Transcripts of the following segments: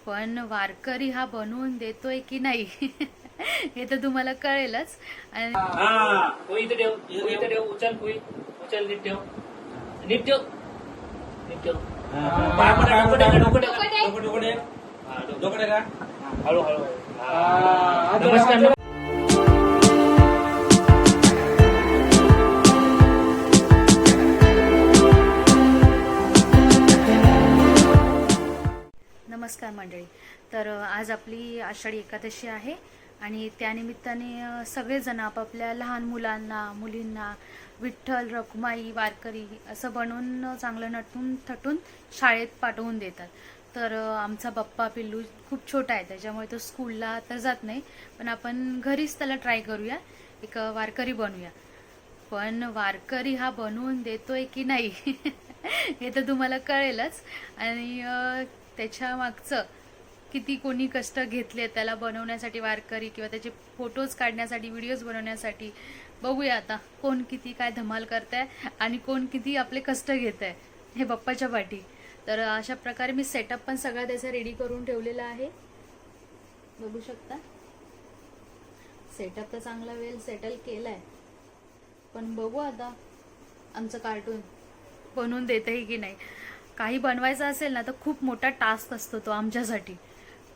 पण वारकरी हा बनवून देतोय की नाही हे तर तुम्हाला कळेलच. आणि इथे ठेव, इथे ठेव, उचल पुई, उचल, नीट ठेव, नीट ठेव, नीट ठेव. हळू हळू. नमस्कार. नमस्कार मंडळी. तर आज आपली आषाढी एकादशी आहे आणि त्यानिमित्ताने सगळेजण आपापल्या लहान मुलांना मुलींना विठ्ठल रखुमाई वारकरी असं बनवून चांगलं नटून थटून शाळेत पाठवून देतात. तर आमचा बप्पा पिल्लू खूप छोटा आहे त्याच्यामुळे तो स्कूलला तर जात नाही, पण आपण घरीच त्याला ट्राय करूया, एक वारकरी बनवूया. पण वारकरी हा बनवून देतोय की नाही हे तर तुम्हाला कळेलच. आणि त्याच्या मागचं किती कोणी कष्ट घेतले त्याला बनवण्यासाठी वारकरी, किंवा त्याचे फोटोज काढण्यासाठी, व्हिडिओज बनवण्यासाठी. बघूया आता कोण किती काय धमाल करताय आणि कोण किती आपले कष्ट घेत आहे हे बाप्पाच्या पाठी. तर अशा प्रकारे मी सेटअप पण सगळा त्याचा रेडी करून ठेवलेला आहे, बघू शकता. सेटअप तर चांगला वेल सेटल केलाय, पण बघू आता आमचं कार्टून बनवून देतही की नाही. काही बनवायचं असेल ना तर खूप मोठा टास्क असतो तो आमच्यासाठी.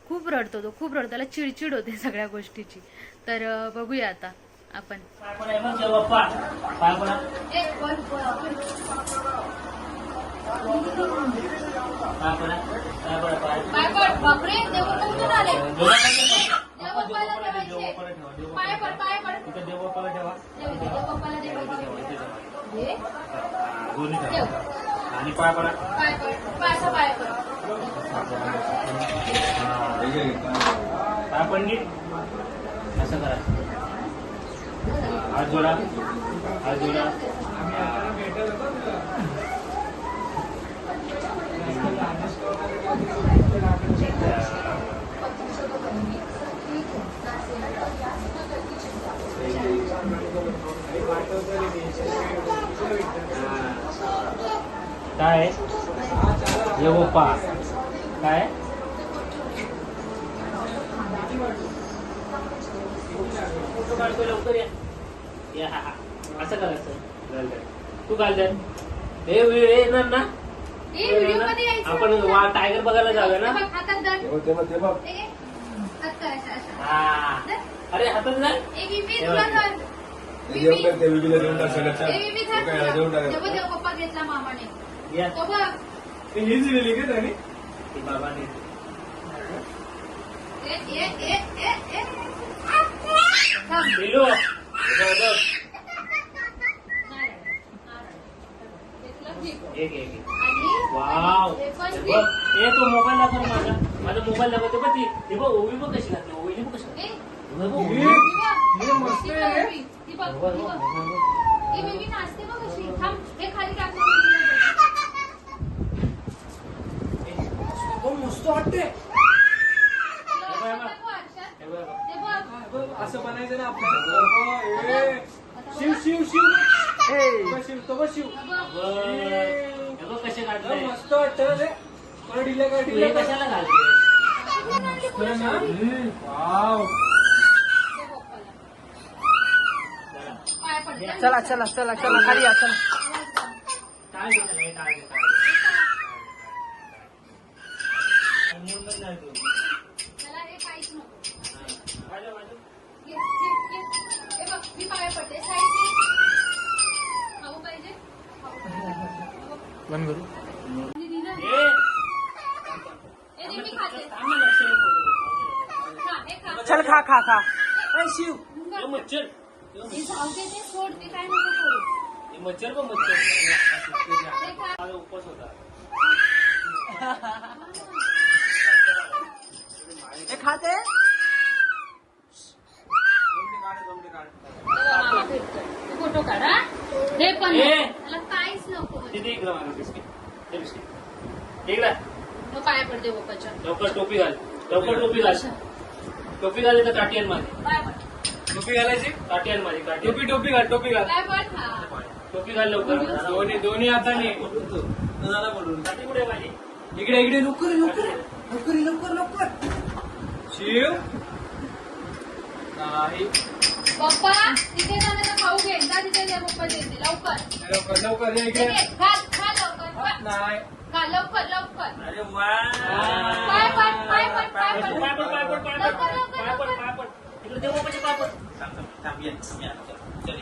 खूप रडतो तो, खूप रडतो, त्याला चिडचिड होते सगळ्या गोष्टीची. तर बघूया आता आपण. आणि पाय पडा, पाय पडली असं करा. हात जोडा, हात जोडा. काय ये बाप्पा काय लवकर या. असं करायचं. तू घाल द्या हे येणार ना आपण टायगर बघायला जाऊया ना. अरे हातात जा. पप्पा घेतला मामाने बाबाने. वाव, ए तो मोबाईल दाखव माझा, माझा मोबाईल दाखवते बघ. ती हे बघ ओवी बघ कशी घातली, ओवी बघ कशी मस्त वाटते. असं बनायचं ना आपल्याला. शिव शिव शिव शिव तो शिव कसे काढले, मस्त वाटतं रे. ढिल्या का ढिल्या कशाला घालते. चला चला चला चला खाली या. चला टाळ घेतला, टाळ घेतला. बंद करू. चल खा खा खा. शिव मच्छर, काय नको करू. मच्छर पण मच्छर उपवास होता. खाते फोटो काढा. हे पण त्याला काहीच नको. तिथे इकडं मागं बिस्किट, बिस्किट इकडं. पाय पडते बाप्पाच्या. लवकर टोपी घाल, लवकर टोपी घाल. टोपी घाल तर काठी आण माझी. टोपी घालायची. काठी आण माझी, काठी. टोपी टोपी घाल, टोपी घाल. टोपी घाल लवकर. दोन्ही हाताने. काठी कुठे माझी. इकडे इकडे लवकर लवकर. लवकर ये, लवकर लवकर. शिव नाही. पप्पा तिथे जाण्याचा खाऊ घे जा तिथे जा पप्पा देते लवकर लवकर लवकर ये ठीक इकडे. आहे, खा खा लवकर खा. नाही. खा लवकर लवकर अरे वा पाय पड पाय पड पाय पड पाय पड, पाय पड, पाय पड. लवकर, लवकर, पाय पड, लवकर. पाय पड. इकडे देऊ म्हणजे पाय पड. थांब, थांब, थांब, ये, ये, चल,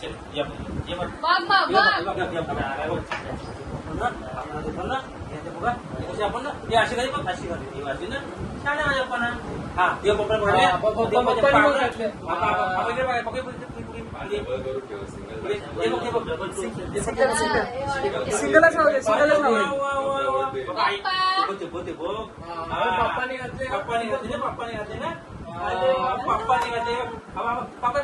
चल, ये बघ, ये बघ. वाग वाग वाग सिंगलच राहू दे, सिंगलच राहू दे. पप्पाने घातले ना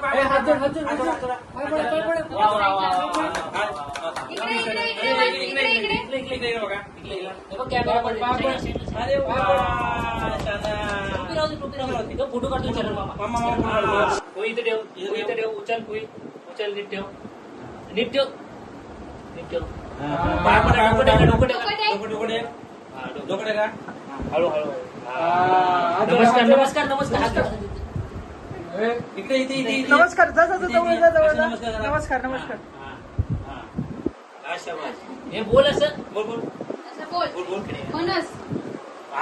ए, हात जोड, हात जोड, हात जोड. पाय पड, पाय पड. इकडे फोटो काढतो इथे ठेव इथे ठेव उचल उचल नीट ठेव नीट ठेव नीट ठेव हळू हळू नमस्कार नमस्कार नमस्कार इकडे इथे इथे इथे. नमस्कार जा जा जा, जवळ जा जवळ जा. नमस्कार करा. नमस्कार नमस्कार. हे बोल असं बोल बोल असं बोल बोल बोल म्हणस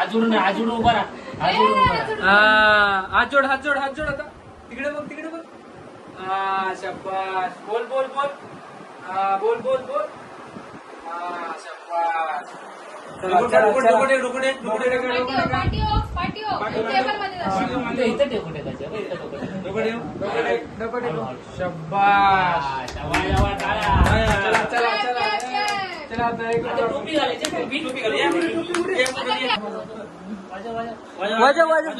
आजून उभा राहा आजून उभा राहा हात जोड, हात जोड, हात जोड आता. तिकडे बघ, तिकडे बघ. शाबास. बोल बोल बोल. बोल बोल बोल. शाबास. चला, चला, चला. पाटिओ पाटिओ टेबल मध्ये जा. इथं ठेव कुठे त्याच्या दगड येऊ. शाबास. चला चला चला. चला आता एक टोपी घालायची टोपी घालायची वाजा वाजा.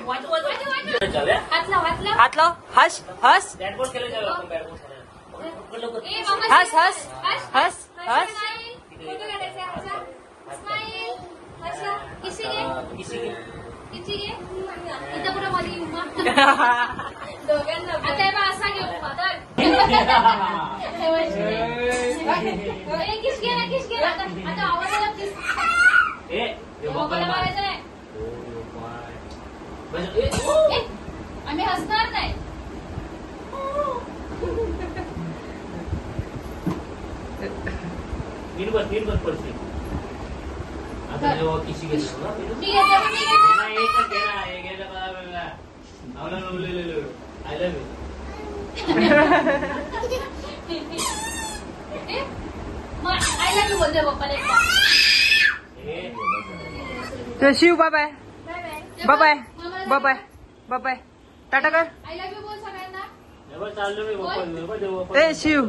हात लाव हात लाव हात लाव. हस हस बॅटबॉल खेळायला जाऊया आपण बॅटबॉल ए मामा हस हस हस हस. फोटो काढायचा आहे हसा स्माइल हसा किसी घे किसी घे इथं पुढे मध्ये उमा दोघांना आता हे बघ असा घे उमा तर ए किस घे ना आता आवाज आला किस मला मारायचं नाही ए, आम्ही हसणार नाही नीट बस पडते आता जेव्हा किशी घेतो मी घेते मी घेते एकच घेणार हे घ्यायला मला आय लव्ह यू मग आय लव्ह यू बोलते पप्पाला एकदा तर Shiv bye bye bye bye bye bye bye bye bye. Tata कर. आय लव्ह यू बोल सगळ्यांना चाललो मी बाप्पा ए शिव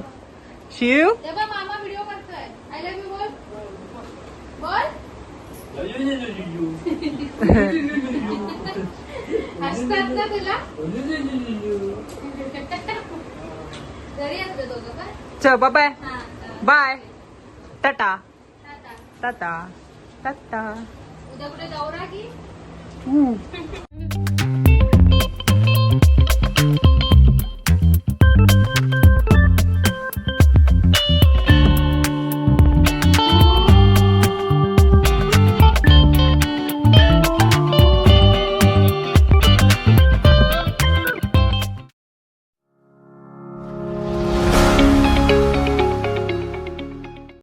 शिव. ते बघ मामा व्हिडिओ करतोय आय लव्ह यू बोल बोल हसतात ना तुला घरी असतो दोघं का चल बाय बाय हा बाय. टाटा टाटा टाटा टाटा. उद्या कुठे जाऊ ना की हम्म.